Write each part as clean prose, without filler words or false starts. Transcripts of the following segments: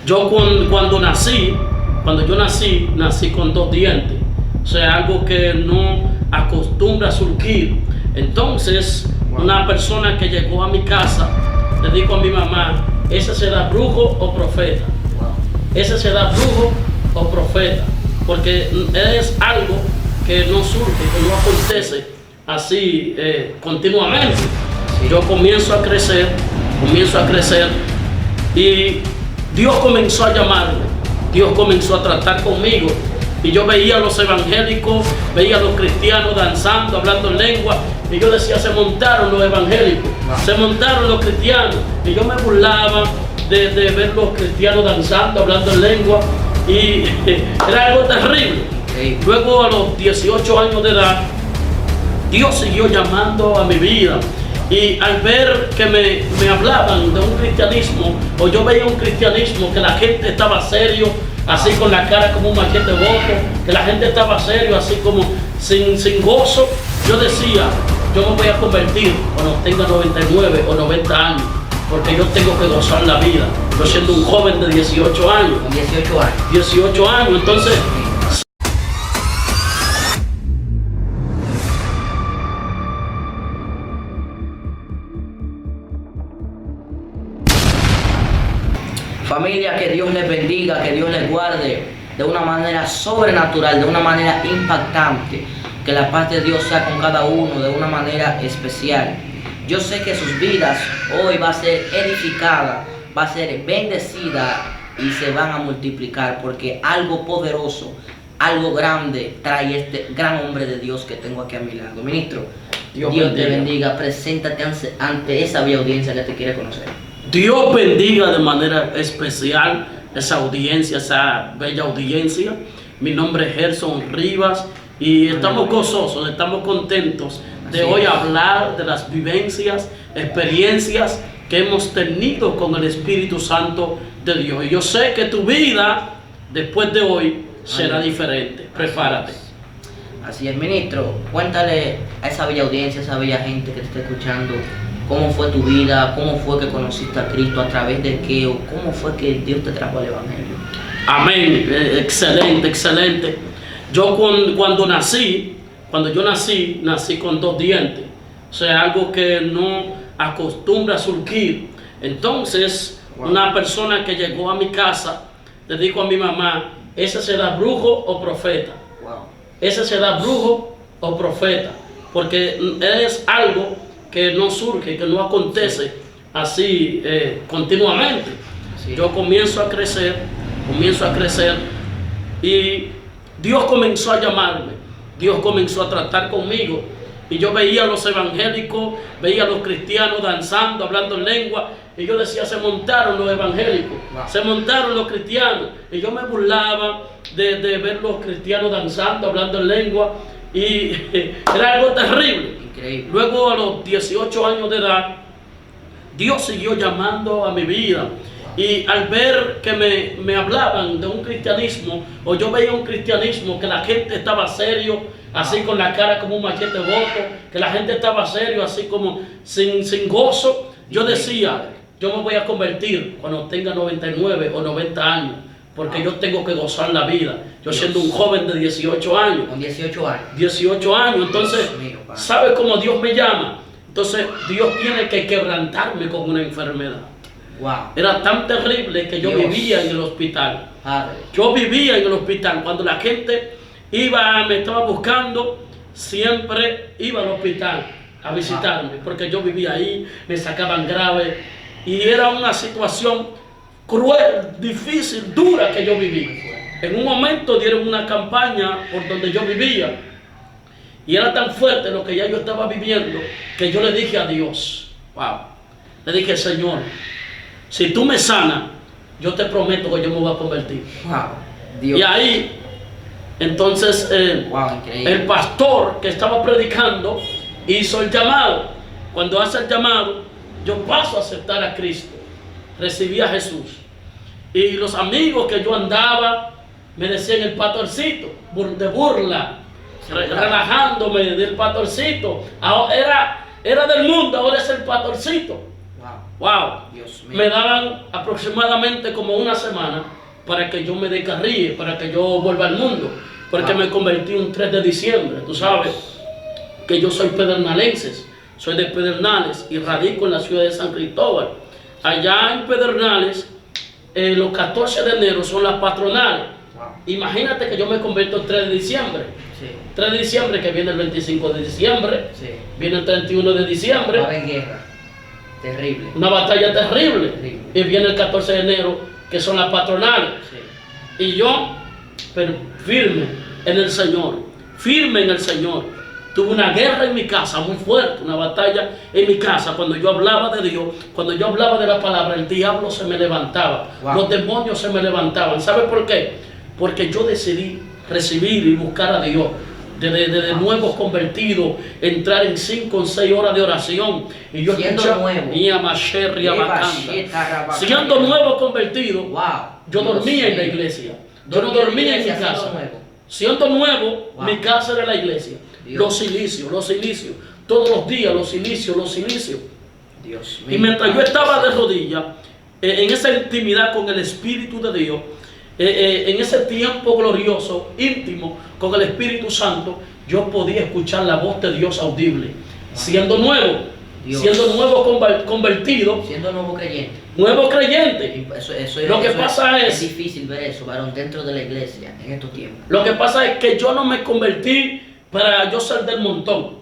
Yo cuando yo nací con dos dientes. O sea, algo que no acostumbra a surgir. Entonces, una persona que llegó a mi casa le dijo a mi mamá, ese será brujo o profeta. Ese será brujo o profeta. Porque es algo que no surge, que no acontece así continuamente. Yo comienzo a crecer y Dios comenzó a llamarme, Dios comenzó a tratar conmigo y yo veía a los evangélicos, veía a los cristianos danzando, hablando en lengua y yo decía, se montaron los evangélicos, se montaron los cristianos y yo me burlaba de ver los cristianos danzando, hablando en lengua y era algo terrible. Luego a los 18 años de edad, Dios siguió llamando a mi vida. Y al ver que me hablaban de un cristianismo, o yo veía un cristianismo que la gente estaba serio, así con la cara como un machete boto, que la gente estaba serio, así como sin gozo, yo decía, yo me voy a convertir cuando tenga 99 o 90 años, porque yo tengo que gozar la vida. Yo siendo un joven de 18 años. 18 años. 18 años, entonces... Familia, que Dios les bendiga, que Dios les guarde de una manera sobrenatural, de una manera impactante. Que la paz de Dios sea con cada uno de una manera especial. Yo sé que sus vidas hoy va a ser edificada, va a ser bendecida y se van a multiplicar porque algo poderoso, algo grande trae este gran hombre de Dios que tengo aquí a mi lado. Ministro, Dios te bendiga. Preséntate ante esa bella audiencia que te quiere conocer. Dios bendiga de manera especial esa audiencia, esa bella audiencia. Mi nombre es Gerson Rivas y estamos gozosos, estamos contentos de hoy hablar de las vivencias, experiencias que hemos tenido con el Espíritu Santo de Dios. Y yo sé que tu vida después de hoy será diferente. Prepárate. Así es, ministro. Cuéntale a esa bella audiencia, a esa bella gente que te está escuchando, ¿cómo fue tu vida? ¿Cómo fue que conociste a Cristo? ¿A través de qué? ¿O cómo fue que Dios te trajo al Evangelio? Amén. Excelente, excelente. Yo cuando yo nací con dos dientes. O sea, algo que no acostumbra a surgir. Entonces, una persona que llegó a mi casa le dijo a mi mamá, ese será brujo o profeta. Ese será brujo o profeta. Porque es algo que no surge, que no acontece así continuamente. Yo comienzo a crecer y Dios comenzó a llamarme, Dios comenzó a tratar conmigo y yo veía a los evangélicos, veía a los cristianos danzando, hablando en lengua y yo decía, se montaron los evangélicos, se montaron los cristianos y yo me burlaba de ver los cristianos danzando, hablando en lengua y era algo terrible. Luego a los 18 años de edad, Dios siguió llamando a mi vida. Y al ver que me hablaban de un cristianismo, o yo veía un cristianismo que la gente estaba serio, así con la cara como un machete boto, que la gente estaba serio, así como sin gozo, yo decía, yo me voy a convertir cuando tenga 99 o 90 años. Porque yo tengo que gozar la vida. Yo siendo un joven de 18 años. Con 18 años. 18 años. Entonces, ¿sabe cómo Dios me llama? Entonces, Dios tiene que quebrantarme con una enfermedad. Era tan terrible que yo vivía en el hospital. Yo vivía en el hospital. Cuando la gente me estaba buscando, siempre iba al hospital a visitarme. Porque yo vivía ahí, me sacaban grave. Y era una situación cruel, difícil, dura que yo viví. En un momento dieron una campaña por donde yo vivía y era tan fuerte lo que ya yo estaba viviendo que yo le dije a Dios, le dije, Señor, si tú me sanas, yo te prometo que yo me voy a convertir. Y ahí, entonces, el pastor que estaba predicando hizo el llamado. Cuando hace el llamado, yo paso a aceptar a Cristo. Recibí a Jesús. Y los amigos que yo andaba me decían el pastorcito, de burla, relajándome del pastorcito. Era del mundo, ahora es el pastorcito. Wow. Dios mío. Me daban aproximadamente como una semana para que yo me descarríe, para que yo vuelva al mundo. Porque me convertí un 3 de diciembre. Tú sabes que yo soy pedernales, soy de Pedernales y radico en la ciudad de San Cristóbal. Allá en Pedernales, los 14 de enero son las patronales. Imagínate que yo me convierto el 3 de diciembre. Sí. 3 de diciembre, que viene el 25 de diciembre, Sí. viene el 31 de diciembre. Va a haber guerra. Terrible. Una batalla terrible. Terrible. Y viene el 14 de enero, que son las patronales. Sí. Y yo, pero firme en el Señor, firme en el Señor. Tuve una guerra en mi casa muy fuerte, una batalla en mi casa. Cuando yo hablaba de Dios, cuando yo hablaba de la palabra, el diablo se me levantaba. Wow. Los demonios se me levantaban. ¿Sabe por qué? Porque yo decidí recibir y buscar a Dios. De nuevo convertido, entrar en 5 o 6 horas de oración. Y yo siendo nuevo, siendo nuevo convertido, wow. yo dormía en la iglesia. Yo no dormía en mi casa. Siendo nuevo, wow. Mi casa era la iglesia. Dios. Los cilicios. Todos los días, los cilicios. Dios mío. Y mientras yo estaba de rodillas, en esa intimidad con el Espíritu de Dios, en ese tiempo glorioso, íntimo, con el Espíritu Santo, yo podía escuchar la voz de Dios audible. Siendo nuevo, Dios. Siendo nuevo convertido, siendo nuevo creyente. Nuevo creyente. Lo que pasa es difícil ver eso, varón, dentro de la iglesia en estos tiempos. Lo que pasa es que yo no me convertí para yo ser del montón,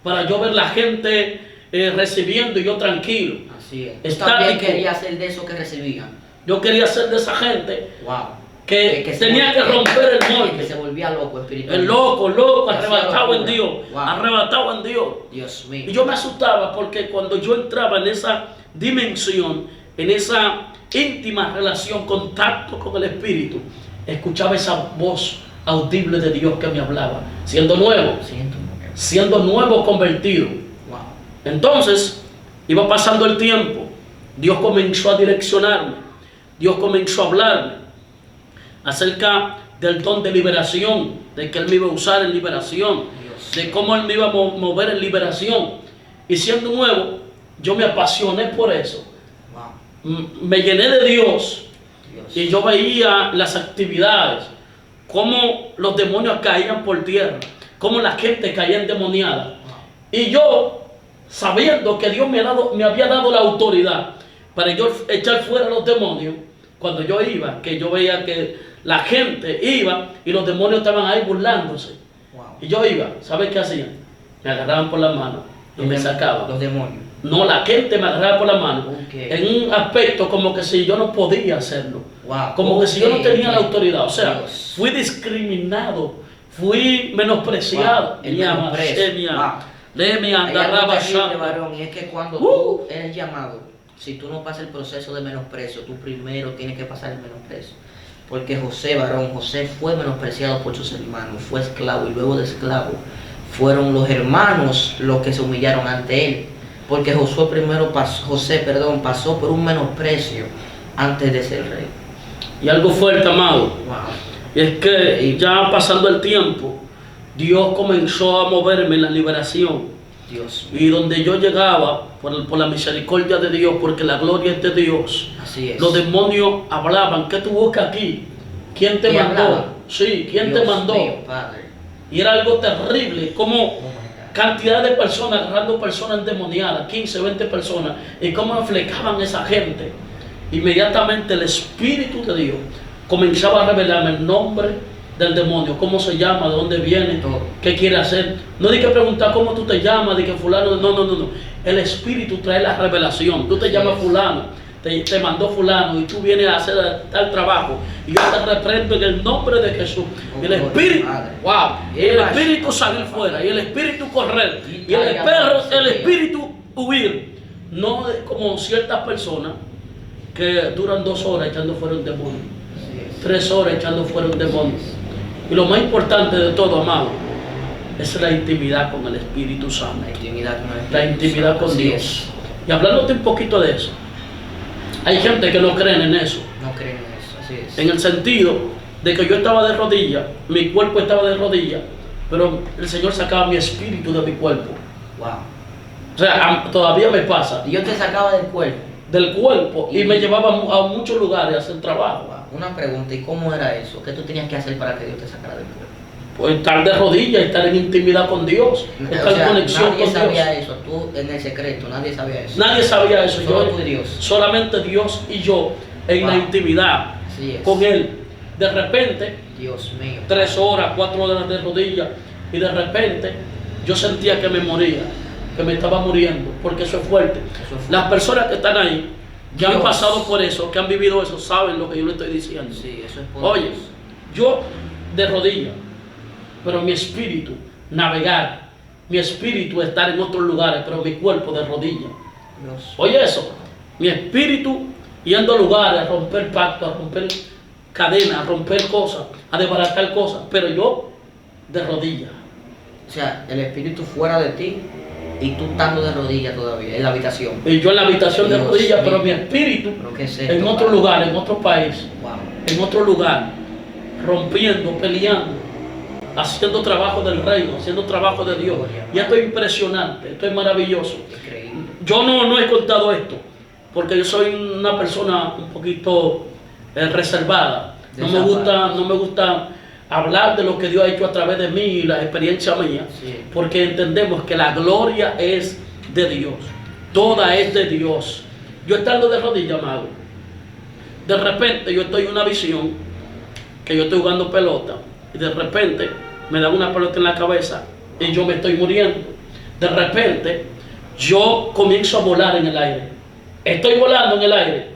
para yo ver la gente recibiendo y yo tranquilo. Así es. Yo también quería ser de esos que recibían. Yo quería ser de esa gente. Wow. Que tenía que romper el molde. Que se volvía loco espiritualmente. El loco, arrebatado en locura. Dios. Wow. Arrebatado en Dios. Dios mío. Y yo me asustaba porque cuando yo entraba en esa dimensión, en esa íntima relación, contacto con el Espíritu, escuchaba esa voz audible de Dios que me hablaba. Siendo nuevo convertido. Wow. Entonces, iba pasando el tiempo. Dios comenzó a direccionarme. Dios comenzó a hablarme acerca del don de liberación, de que Él me iba a usar en liberación, Dios. de cómo Él me iba a mover en liberación. Y siendo nuevo, yo me apasioné por eso. Wow. Me llené de Dios. Dios. Y yo veía las actividades, cómo los demonios caían por tierra, cómo la gente caía endemoniada. Wow. Y yo, sabiendo que Dios me había dado la autoridad para yo echar fuera los demonios, cuando yo iba, que yo veía que la gente iba y los demonios estaban ahí burlándose. Wow. Y yo iba, ¿sabes qué hacían? Me agarraban por la mano y me sacaban. Los demonios. No, la gente me agarraba por la mano. Okay. En un aspecto como que si yo no podía hacerlo. Wow. Como que si yo no tenía la autoridad. O sea, Dios. fui discriminado, fui menospreciado. Wow. El menosprecio. Hay algo terrible, varón, y es que cuando tú eres llamado, si tú no pasas el proceso de menosprecio, tú primero tienes que pasar el menosprecio. Porque José, varón, José fue menospreciado por sus hermanos, fue esclavo, y luego de esclavo fueron los hermanos los que se humillaron ante él. Porque José pasó por un menosprecio antes de ser rey. Y algo fuerte, amado. Wow. Y es que ya pasando el tiempo, Dios comenzó a moverme en la liberación. Dios. Y donde yo llegaba, por la misericordia de Dios, porque la gloria es de Dios, Así es. los demonios hablaban. ¿Qué tú buscas aquí? ¿Quién te mandó? Hablaban? Sí, ¿quién Dios te mandó? mío, Padre. Y era algo terrible, como Oh my God. cantidad de personas, agarrando personas endemoniadas, 15, 20 personas, y cómo aflecaban esa gente. Inmediatamente el Espíritu de Dios comenzaba a revelarme el nombre del demonio, cómo se llama, de dónde viene, Todo. qué quiere hacer. No hay que preguntar cómo tú te llamas, de que fulano, no. El Espíritu trae la revelación. Tú te llamas fulano, te mandó fulano y tú vienes a hacer tal trabajo. Y yo te reprendo en el nombre de Jesús. Y el Espíritu, wow, y el Espíritu salir fuera, y el Espíritu correr, y el Espíritu huir. No como ciertas personas que duran 2 horas echando fuera un demonio, 3 horas echando fuera un demonio. Y lo más importante de todo, amado, es la intimidad con el Espíritu Santo. La intimidad con Dios. Y hablándote un poquito de eso, hay gente que no creen en eso. No creen en eso, así es. En el sentido de que yo estaba de rodillas, mi cuerpo estaba de rodillas, pero el Señor sacaba mi espíritu de mi cuerpo. Wow. O sea, todavía me pasa. Dios te sacaba del cuerpo. del cuerpo y me llevaba a muchos lugares a hacer trabajo. Una pregunta, ¿y cómo era eso? ¿Qué tú tenías que hacer para que Dios te sacara del cuerpo? Pues estar de rodillas, estar en intimidad con Dios, estar en conexión con Dios. Nadie sabía eso, tú en el secreto, nadie sabía eso. Nadie sabía eso. Solo tú y Dios. Solamente Dios y yo en la intimidad con Él. De repente, Dios mío, 3 horas, 4 horas de rodillas, y de repente yo sentía que me moría, que me estaba muriendo, porque eso es fuerte. Las personas que están ahí, que han pasado por eso, que han vivido eso, saben lo que yo le estoy diciendo. Sí, eso es poderoso. Oye, yo de rodillas, pero mi espíritu navegar, mi espíritu estar en otros lugares, pero mi cuerpo de rodillas. Oye eso, mi espíritu yendo a lugares, a romper pactos, a romper cadenas, a romper cosas, a desbaratar cosas, pero yo de rodillas. O sea, el espíritu fuera de ti y tú estando de rodillas todavía, en la habitación. Y yo en la habitación de rodillas, pero mi espíritu en otro lugar, en otro país, en otro lugar, rompiendo, peleando, haciendo trabajo del reino, haciendo trabajo de Dios. Y esto es impresionante, esto es maravilloso. Yo no he contado esto, porque yo soy una persona un poquito reservada. No me gusta hablar de lo que Dios ha hecho a través de mí y la experiencia mía, porque entendemos que la gloria es de Dios, toda es de Dios. Yo estando de rodillas, amado, de repente yo estoy en una visión que yo estoy jugando pelota y de repente me dan una pelota en la cabeza y yo me estoy muriendo. De repente yo comienzo a volar en el aire, estoy volando en el aire.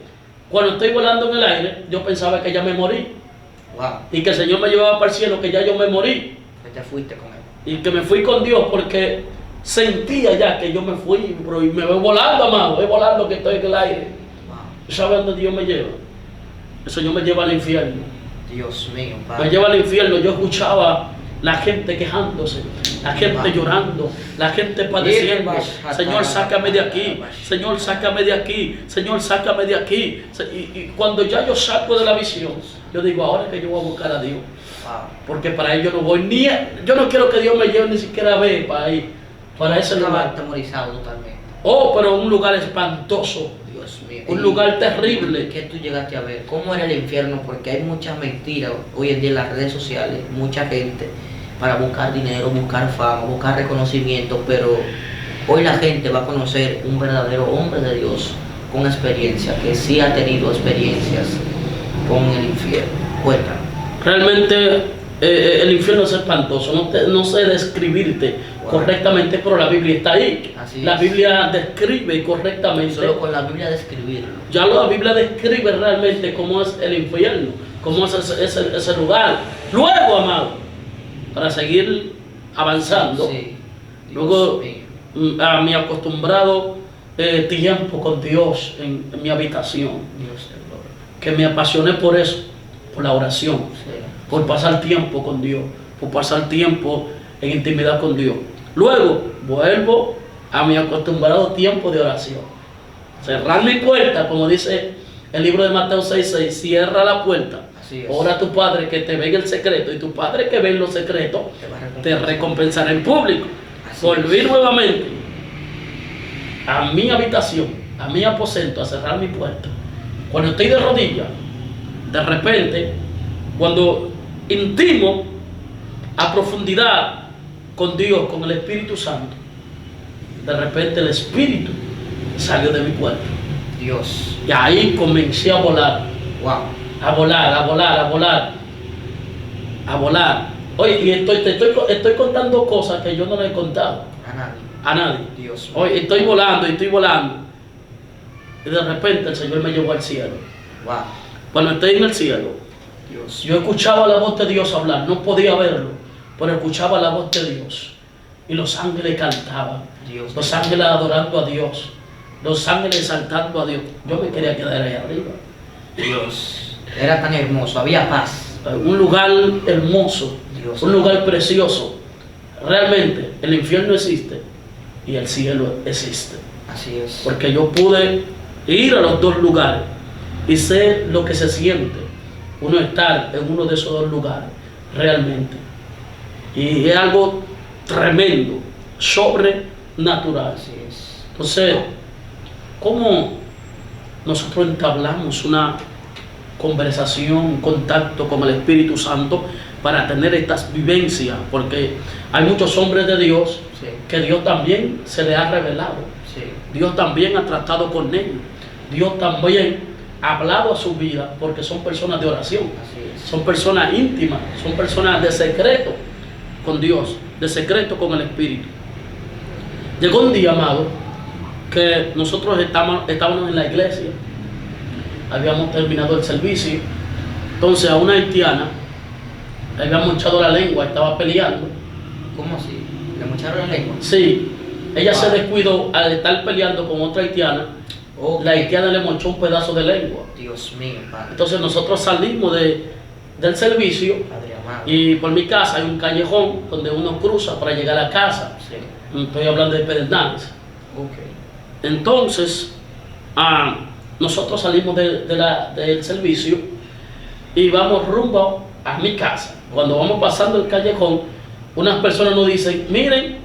Cuando estoy volando en el aire, yo pensaba que ya me morí. Y que el Señor me llevaba para el cielo, que ya yo me morí. Que te fuiste con Él. Y que me fui con Dios porque sentía ya que yo me fui, bro, y me voy volando, amado, voy volando que estoy en el aire. ¿Sabes dónde Dios me lleva? El Señor me lleva al infierno. Dios mío, Padre. Me lleva al infierno. Yo escuchaba la gente quejándose, la gente llorando, la gente padeciendo. Señor, sácame de aquí. Señor, sácame de aquí. Señor, sácame de aquí. Y cuando ya yo salgo de la visión, yo digo, ahora que yo voy a buscar a Dios. Porque para ello no voy ni yo no quiero que Dios me lleve ni siquiera a ver para ahí, para ese lugar. Atemorizado totalmente. Oh, pero un lugar espantoso. Dios mío. Un lugar terrible. ¿Qué tú llegaste a ver? ¿Cómo era el infierno? Porque hay muchas mentiras hoy en día en las redes sociales, mucha gente para buscar dinero, buscar fama, buscar reconocimiento, pero hoy la gente va a conocer un verdadero hombre de Dios con experiencia, que sí ha tenido experiencias con el infierno. Cuéntanos. Realmente el infierno es espantoso, no sé describirte correctamente, pero la Biblia está ahí. La Biblia describe correctamente. Solo con la Biblia describirlo. Ya la Biblia describe realmente cómo es el infierno, cómo es ese lugar. Luego, amado, para seguir avanzando, luego a mi acostumbrado tiempo con Dios en mi habitación, que me apasioné por eso, por la oración, por pasar tiempo con Dios, por pasar tiempo en intimidad con Dios. Luego vuelvo a mi acostumbrado tiempo de oración. Cerrar mi puerta, como dice el libro de Mateo 6:6, cierra la puerta. Ora a tu Padre que te ve en el secreto, y tu Padre que ve en los secretos te recompensará en público. Volví nuevamente a mi habitación, a mi aposento, a cerrar mi puerta. Cuando estoy de rodillas, de repente, cuando intimo a profundidad con Dios, con el Espíritu Santo, de repente el Espíritu salió de mi cuerpo. Dios. Y ahí comencé a volar. Wow. A volar, a volar, a volar. A volar. Oye, y estoy contando cosas que yo no le he contado. A nadie. Dios. Oye, estoy volando y estoy volando. Y de repente el Señor me llevó al cielo. Wow. Cuando estoy en el cielo, Dios. Yo escuchaba la voz de Dios hablar. No podía verlo, pero escuchaba la voz de Dios. Y los ángeles cantaban. Dios. Los ángeles adorando a Dios. Los ángeles exaltando a Dios. Yo me quería quedar ahí arriba. Dios. Era tan hermoso, había paz. Un lugar hermoso, Dios, un lugar precioso. Realmente el infierno existe y el cielo existe. Así es. Porque yo pude ir a los dos lugares y sé lo que se siente uno estar en uno de esos dos lugares, realmente. Y es algo tremendo, sobrenatural. Así es. Entonces, ¿cómo nosotros entablamos una conversación, un contacto con el Espíritu Santo para tener estas vivencias, porque hay muchos hombres de Dios que Dios también se les ha revelado, Dios también ha tratado con ellos, Dios también ha hablado a su vida, porque son personas de oración, son personas íntimas, son personas de secreto con Dios, de secreto con el Espíritu. Llegó un día, amado, que nosotros estábamos en la iglesia, habíamos terminado el servicio, entonces a una haitiana le habíamos echado la lengua, estaba peleando. ¿Cómo así? ¿Le mocharon la lengua? Sí, ella se descuidó al estar peleando con otra haitiana. La haitiana le mochó un pedazo de lengua. Dios mío, Padre. Entonces nosotros salimos del servicio, y por mi casa hay un callejón donde uno cruza para llegar a casa. Estoy hablando de Pedernales. Entonces nosotros salimos del servicio y vamos rumbo a mi casa. Cuando vamos pasando el callejón, unas personas nos dicen: miren,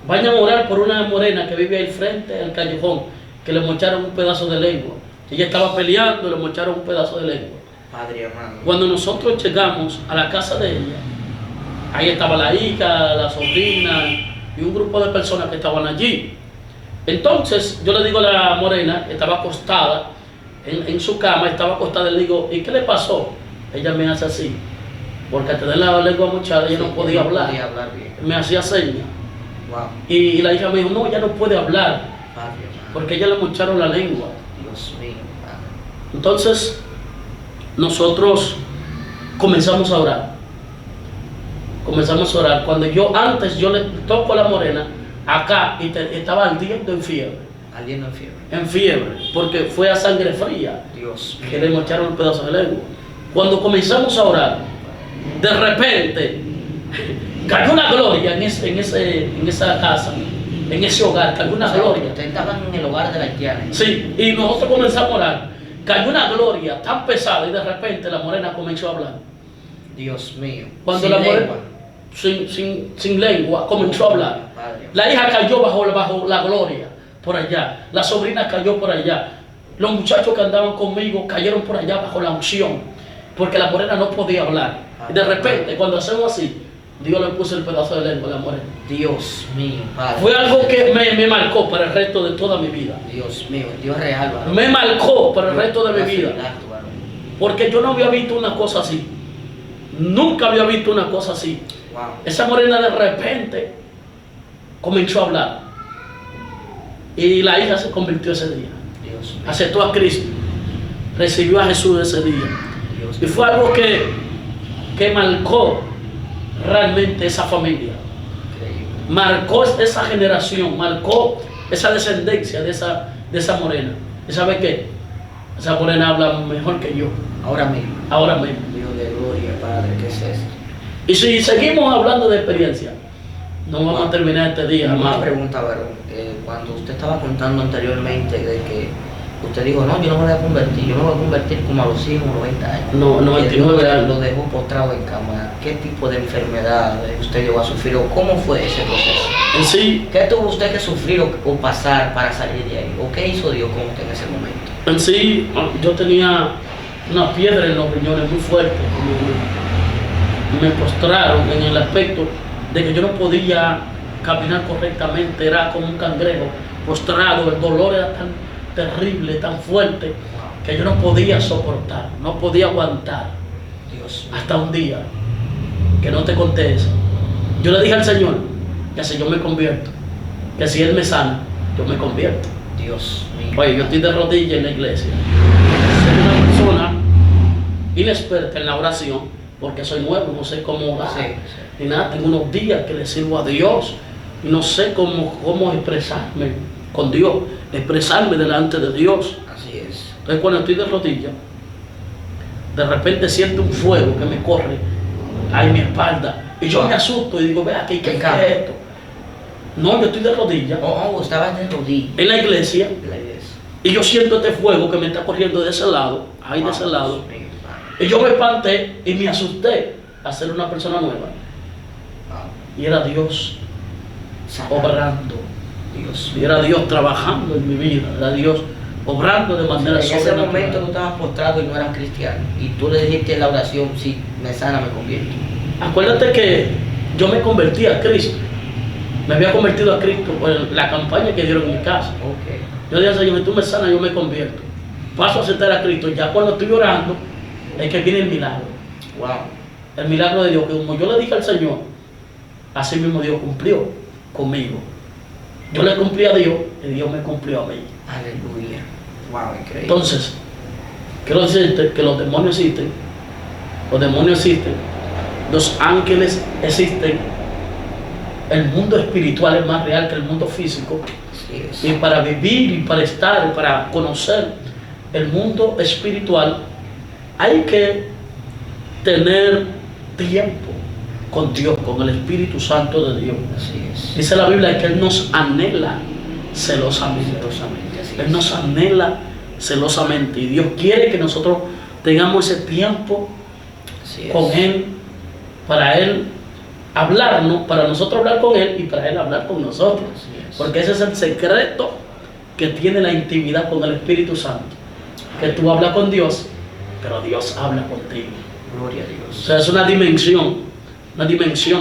vayan a orar por una morena que vive ahí frente al callejón, que le mocharon un pedazo de lengua. Ella estaba peleando y le mocharon un pedazo de lengua. Padre amado. Cuando nosotros llegamos a la casa de ella, ahí estaba la hija, la sobrina y un grupo de personas que estaban allí. Entonces yo le digo a la morena, estaba acostada en su cama, estaba acostada, y le digo: ¿y qué le pasó? Ella me hace así, porque al tener la lengua mochada ella no podía hablar bien. Me hacía señas. Y la hija me dijo: no, ella no puede hablar, porque ella le mocharon la lengua. Dios mío, Padre. Entonces nosotros comenzamos a orar. Cuando antes yo le toco a la morena acá y estaba ardiendo en fiebre. En fiebre, porque fue a sangre fría. Dios mío. Que le mocharon un pedazo de lengua. Cuando comenzamos a orar, de repente cayó una gloria en esa casa, en ese hogar, cayó una gloria. Ustedes estaban en el hogar de la haitiana. Sí, y nosotros comenzamos a orar. Cayó una gloria tan pesada y de repente la morena comenzó a hablar. Dios mío. Cuando la morena, sin lengua, comenzó a hablar. Padre. La hija cayó bajo la gloria, por allá. La sobrina cayó por allá. Los muchachos que andaban conmigo cayeron por allá bajo la unción, porque la morena no podía hablar. Y de repente, cuando hacemos así, Dios le puso el pedazo de lengua a la morena. Dios mío, Padre. Fue algo que me marcó para el resto de toda mi vida. Dios mío, Dios real, varón. Me marcó para el resto de mi vida. Porque yo no había visto una cosa así. Nunca había visto una cosa así. Wow. Esa morena de repente comenzó a hablar. Y la hija se convirtió ese día. Dios mío. Aceptó a Cristo. Recibió a Jesús ese día. Dios y fue algo que marcó realmente esa familia. Increíble. Marcó esa generación, marcó esa descendencia de esa morena. ¿Y sabe qué? Esa morena habla mejor que yo. Ahora mismo. Dios de gloria, Padre, ¿qué es eso? Y si seguimos hablando de experiencia, no vamos a terminar este día. Una pregunta, varón. Cuando usted estaba contando anteriormente de que usted dijo: no, yo no me voy a convertir, yo me voy a convertir como a los 100 o 90 años. No, 99 años. Lo dejó postrado en cama. ¿Qué tipo de enfermedad usted llegó a sufrir o cómo fue ese proceso? En sí, ¿Qué tuvo usted que sufrir o pasar para salir de ahí? ¿O qué hizo Dios con usted en ese momento? En sí, yo tenía una piedra en los riñones muy fuerte. Me postraron en el aspecto de que yo no podía caminar correctamente, era como un cangrejo postrado, el dolor era tan terrible, tan fuerte, que yo no podía soportar, no podía aguantar. Dios. Hasta un día, que no te conté eso, yo le dije al Señor que si yo me convierto, que si Él me sana, yo me convierto. Dios mío. Oye, yo estoy de rodillas en la iglesia. Soy una persona inexperta en la oración, porque soy nuevo, no sé cómo orar, ni nada. Tengo unos días que le sirvo a Dios y no sé cómo expresarme con Dios, expresarme delante de Dios. Así es. Entonces, cuando estoy de rodillas, de repente siento un fuego que me corre ahí en mi espalda y yo me asusto y digo: ve aquí, ¿qué es esto? No, yo estoy de rodillas. Estabas de rodillas. En la iglesia. Y yo siento este fuego que me está corriendo de ese lado, ahí de ese lado. Y yo me espanté y me asusté a ser una persona nueva. Y era Dios obrando. Y era Dios trabajando en mi vida. Era Dios obrando de manera En ese sobrenatural. momento tú estabas postrado y no eras cristiano. Y tú le dijiste en la oración, sí, me sana, me convierto. Acuérdate que yo me convertí a Cristo. Me había convertido a Cristo por la campaña que dieron en mi casa. Okay. Yo dije, Señor, si tú me sanas, yo me convierto. Paso a aceptar a Cristo. Ya cuando estoy orando, es que viene el milagro. Wow. El milagro de Dios, que como yo le dije al Señor, así mismo Dios cumplió conmigo. Yo le cumplí a Dios y Dios me cumplió a mí. Aleluya. Wow, increíble. Entonces, quiero decirte que los demonios existen. Los demonios existen. Los ángeles existen. El mundo espiritual es más real que el mundo físico. Así es. Y para vivir y para estar, para conocer el mundo espiritual, hay que tener tiempo con Dios, con el Espíritu Santo de Dios. Así es. Dice la Biblia que Él nos anhela celosamente. Celosamente, así Él es. nos anhela celosamente. Y Dios quiere que nosotros tengamos ese tiempo Así es. con Él, para Él hablarnos, para nosotros hablar con Él y para Él hablar con nosotros. Así es. Porque ese es el secreto que tiene la intimidad con el Espíritu Santo. Que tú hablas con Dios, pero Dios habla contigo. Gloria a O Dios. sea, es una dimensión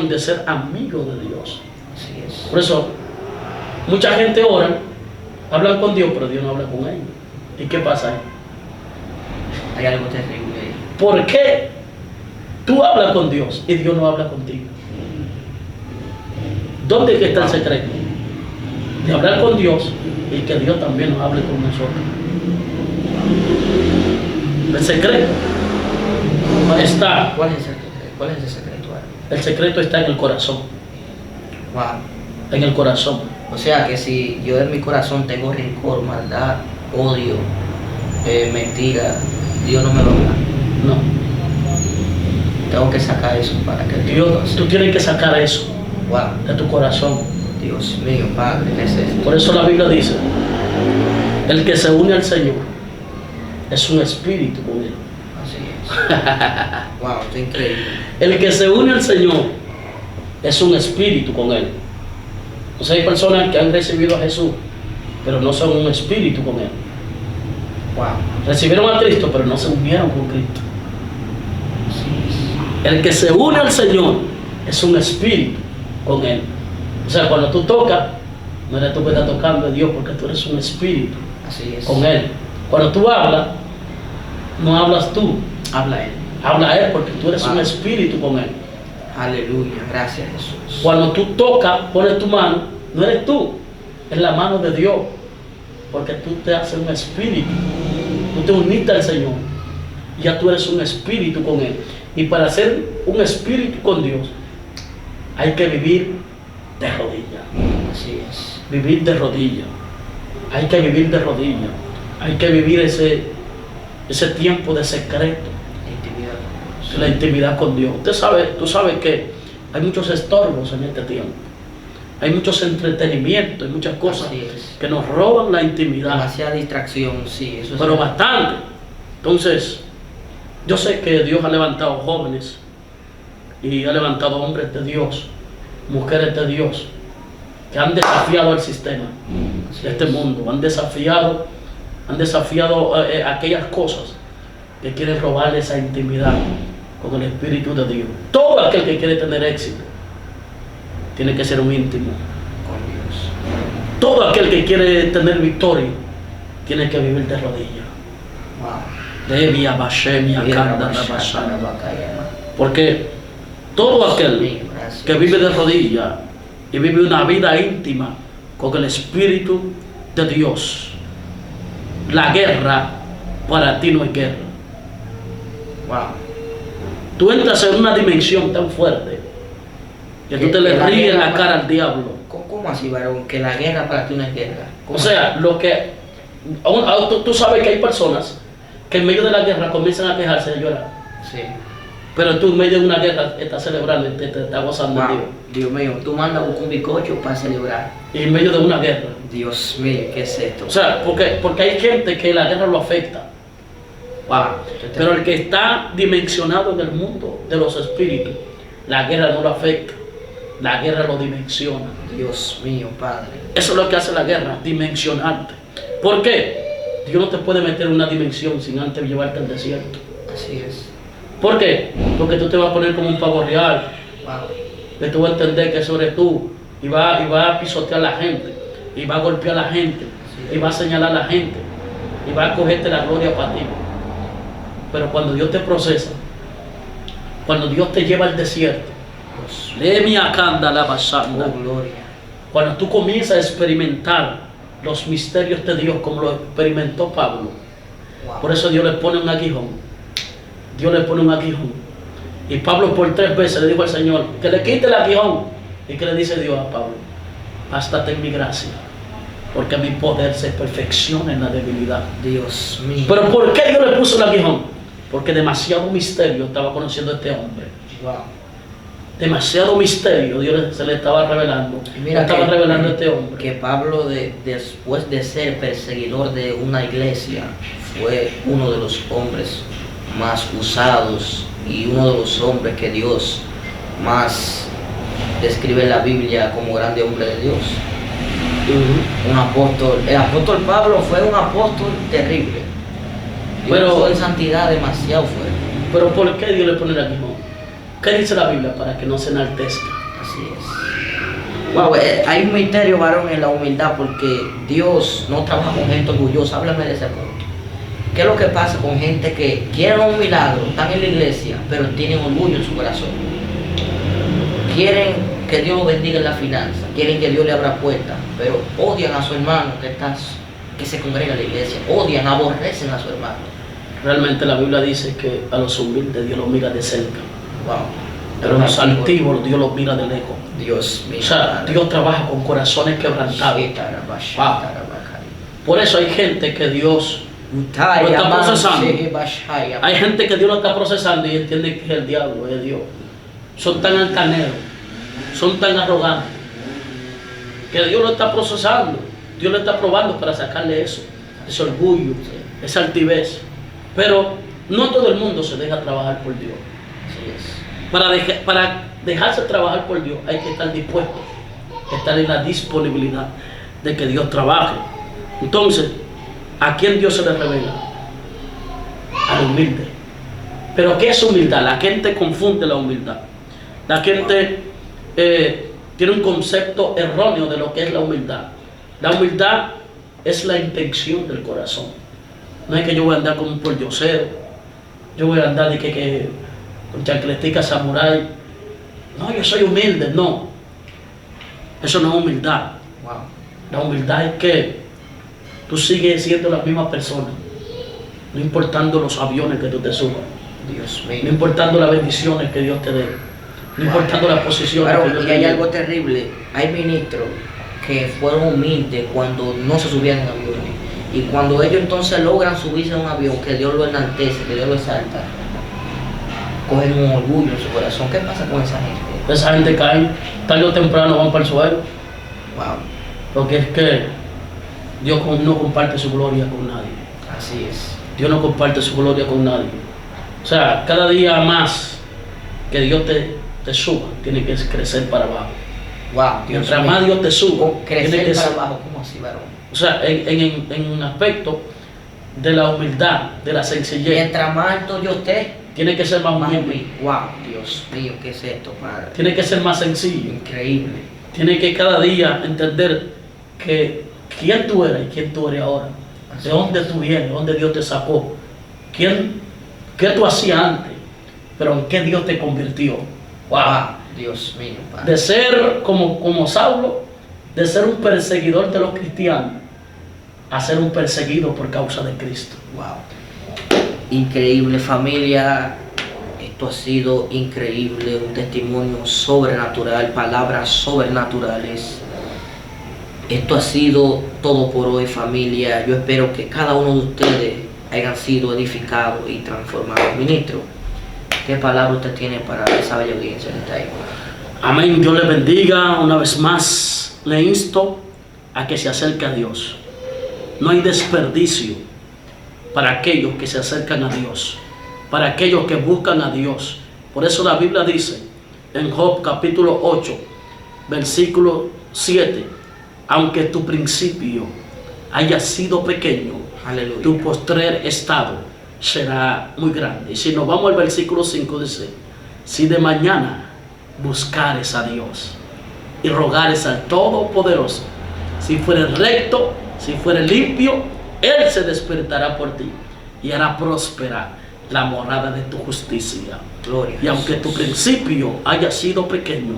de ser amigo de Dios. Así es. Por eso, mucha gente ora, hablan con Dios, pero Dios no habla con ellos. ¿Y qué pasa ahí? Hay algo terrible ahí. ¿Por qué tú hablas con Dios y Dios no habla contigo? ¿Dónde es que está el secreto? De hablar con Dios y que Dios también nos hable con nosotros. El secreto está, ¿Cuál es el secreto? ¿Cuál es el secreto? el secreto está en el corazón. Wow. En el corazón. O sea que si yo en mi corazón tengo rencor, maldad, odio, mentira, Dios no me va a hablar. No. Tengo que sacar eso para que Dios, tú tienes que sacar eso Wow. de tu corazón. Dios mío, Padre, ¿qué es esto? Por eso la Biblia dice, el que se une al Señor es un espíritu con Él. Así es. Wow, esto es increíble. El que se une al Señor es un espíritu con Él. O sea, hay personas que han recibido a Jesús, pero no son un espíritu con Él. Wow. Recibieron a Cristo, pero no se unieron con Cristo. Así es. El que se une al Señor es un espíritu con Él. O sea, cuando tú tocas, no eres tú que estás tocando a Dios, porque tú eres un espíritu Así es. con Él. Cuando tú hablas, no hablas tú, Habla Él. habla Él, porque tú eres Wow. un espíritu con Él. Aleluya. Gracias, Jesús. Cuando tú tocas, pones tu mano, no eres tú, es la mano de Dios, porque tú te haces un espíritu, tú te uniste al Señor, ya tú eres un espíritu con Él. Y para ser un espíritu con Dios, hay que vivir de rodillas, Así es. vivir de rodillas, hay que vivir de rodillas, hay que vivir ese tiempo de secreto, Intimidad con Dios. la intimidad con Dios. Tú sabes que hay muchos estorbos en este tiempo. Hay muchos entretenimientos, hay muchas cosas Así es. que nos roban la intimidad, Demasiada distracción, sí, eso es. pero bastante. Entonces, yo sé que Dios ha levantado jóvenes y ha levantado hombres de Dios, mujeres de Dios, que han desafiado el sistema de este mundo, han desafiado aquellas cosas que quieren robar esa intimidad con el Espíritu de Dios. Todo aquel que quiere tener éxito tiene que ser un íntimo Con Dios. Todo aquel que quiere tener victoria tiene que vivir de rodillas. Wow. Devia Bashemia Kanda Rabashana. Porque todo aquel que vive de rodillas y vive una vida íntima con el Espíritu de Dios, la guerra para ti no es guerra. Wow. Tú entras en una dimensión tan fuerte que tú te le ríes en la cara al diablo. ¿Cómo así, varón? Que la guerra para ti no es guerra. O sea, tú sabes que hay personas que en medio de la guerra comienzan a quejarse de llorar. Sí. Pero tú en medio de una guerra estás celebrando, te estás gozando en Wow. Dios. Dios mío, tú mandas un bizcocho para celebrar. Y en medio de una guerra. Dios mío, ¿qué es esto? O sea, porque hay gente que la guerra lo afecta. Wow. Pero el que está dimensionado en el mundo de los espíritus, la guerra no lo afecta. La guerra lo dimensiona. Dios mío, Padre. Eso es lo que hace la guerra, dimensionarte. ¿Por qué? Dios no te puede meter en una dimensión sin antes llevarte al desierto. Así es. ¿Por qué? Porque tú te vas a poner como un pavo real. Wow. Que tú vas a entender que eso eres tú. Y vas a pisotear a la gente. Y vas a golpear a la gente. Y vas a señalar a la gente. Y vas a cogerte la gloria para ti. Pero cuando Dios te procesa, cuando Dios te lleva al desierto, cuando tú comienzas a experimentar los misterios de Dios como lo experimentó Pablo, por eso Dios le pone un aguijón. Dios le pone un aguijón. Y Pablo por 3 veces le dijo al Señor que le quite el aguijón. ¿Y qué le dice Dios a Pablo? Bástate en mi gracia, porque mi poder se perfecciona en la debilidad. Dios mío. ¿Pero por qué Dios le puso el aguijón? Porque demasiado misterio estaba conociendo a este hombre. Wow. Demasiado misterio Dios se le estaba revelando. Mira, estaba revelando a este hombre. Que Pablo, después de ser perseguidor de una iglesia, fue uno de los hombres más usados y uno de los hombres que Dios más describe en la Biblia como grande hombre de Dios. Un apóstol. El apóstol Pablo fue un apóstol terrible. Pero en santidad demasiado fuerte. Pero ¿por qué Dios le pone el aguijón? ¿Qué dice la Biblia? Para que no se enaltezca. Así es. Wow, hay un misterio, varón, en la humildad, porque Dios no trabaja con gente orgullosa. Háblame de ese punto. ¿Qué es lo que pasa con gente que quieren un milagro, están en la iglesia, pero tienen orgullo en su corazón? Quieren que Dios los bendiga en la finanza, quieren que Dios le abra puertas, pero odian a su hermano que se congrega en la iglesia, odian, aborrecen a su hermano. Realmente la Biblia dice que a los humildes Dios los mira de cerca. Wow. Pero a los altivos Dios los mira de lejos. Dios mío. O sea, Dios trabaja con corazones quebrantados. Wow. Por eso hay gente que Dios lo está procesando. Hay gente que Dios lo está procesando y entiende que es el diablo, es Dios. Son tan altaneros, son tan arrogantes, que Dios lo está procesando. Dios lo está probando para sacarle eso, ese orgullo, esa altivez. Pero no todo el mundo se deja trabajar por Dios. Para dejarse trabajar por Dios hay que estar dispuesto, estar en la disponibilidad de que Dios trabaje. Entonces, ¿a quién Dios se le revela? Al humilde. Pero ¿qué es humildad? La gente confunde la humildad. La gente tiene un concepto erróneo de lo que es la humildad. La humildad es la intención del corazón. No es que yo voy a andar como un pordiosero, yo voy a andar de que con chancletica samurái. No, yo soy humilde, no. Eso no es humildad. Wow. La humildad es que tú sigues siendo la misma persona, no importando los aviones que tú te subas, Dios mío. No importando las bendiciones que Dios te dé, no importando las posiciones que Dios te dé. Y hay algo terrible, hay ministros que fueron humildes cuando no se subían en aviones, y cuando ellos entonces logran subirse en un avión, que Dios lo enaltece, que Dios lo exalta, cogen un orgullo en su corazón. ¿Qué pasa con esa gente? Esa gente cae, tarde o temprano van para el suelo. Wow. Porque es que Dios no comparte su gloria con nadie. Así es. Dios no comparte su gloria con nadie. O sea, cada día más que Dios te suba, tiene que crecer para abajo. Wow. Mientras más Dios te suba, crecer para abajo. ¿Cómo así, varón? O sea, en un aspecto de la humildad, de la sencillez. Mientras más alto yo esté, tiene que ser más humilde. Wow, Dios mío, ¿qué es esto, Padre? Tiene que ser más sencillo. Increíble. Tiene que cada día entender que quién tú eres y quién tú eres ahora. De dónde tú vienes, de dónde Dios te sacó. ¿Qué tú hacías antes? Pero en qué Dios te convirtió. Wow. Dios mío, Padre. De ser como Saulo, de ser un perseguidor de los cristianos, a ser un perseguido por causa de Cristo. Wow. Increíble, familia. Esto ha sido increíble, un testimonio sobrenatural, palabras sobrenaturales. Esto ha sido todo por hoy, familia. Yo espero que cada uno de ustedes hayan sido edificados y transformados. Ministro, ¿qué palabra usted tiene para esa bella audiencia que está ahí? Amén. Dios le bendiga. Una vez más, le insto a que se acerque a Dios. No hay desperdicio para aquellos que se acercan a Dios, para aquellos que buscan a Dios. Por eso la Biblia dice en Job capítulo 8, versículo 7, aunque tu principio haya sido pequeño, Aleluya. Tu postrer estado será muy grande. Y si nos vamos al versículo 5, dice: si de mañana buscares a Dios y rogares al Todopoderoso, si fuere recto, si fuere limpio, Él se despertará por ti y hará prosperar la morada de tu justicia. Gloria. Y aunque tu principio haya sido pequeño,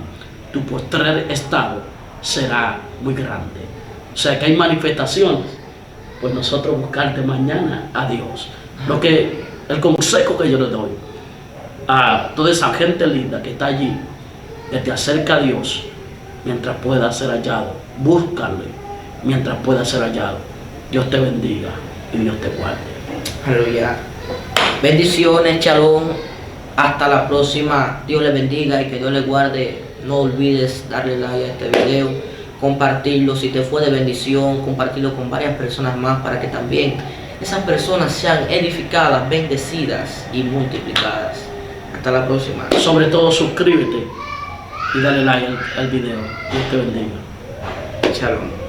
tu postrer estado será muy grande. O sea que hay manifestaciones. Pues nosotros buscar de mañana a Dios. El consejo que yo le doy a toda esa gente linda que está allí, que te acerca a Dios mientras pueda ser hallado. Búscale mientras pueda ser hallado. Dios te bendiga y Dios te guarde. Aleluya. Bendiciones, shalom. Hasta la próxima. Dios le bendiga y que Dios le guarde. No olvides darle like a este video, compartirlo si te fue de bendición, compartirlo con varias personas más para que también esas personas sean edificadas, bendecidas y multiplicadas. Hasta la próxima. Sobre todo suscríbete y dale like al video. Dios te bendiga. Shalom.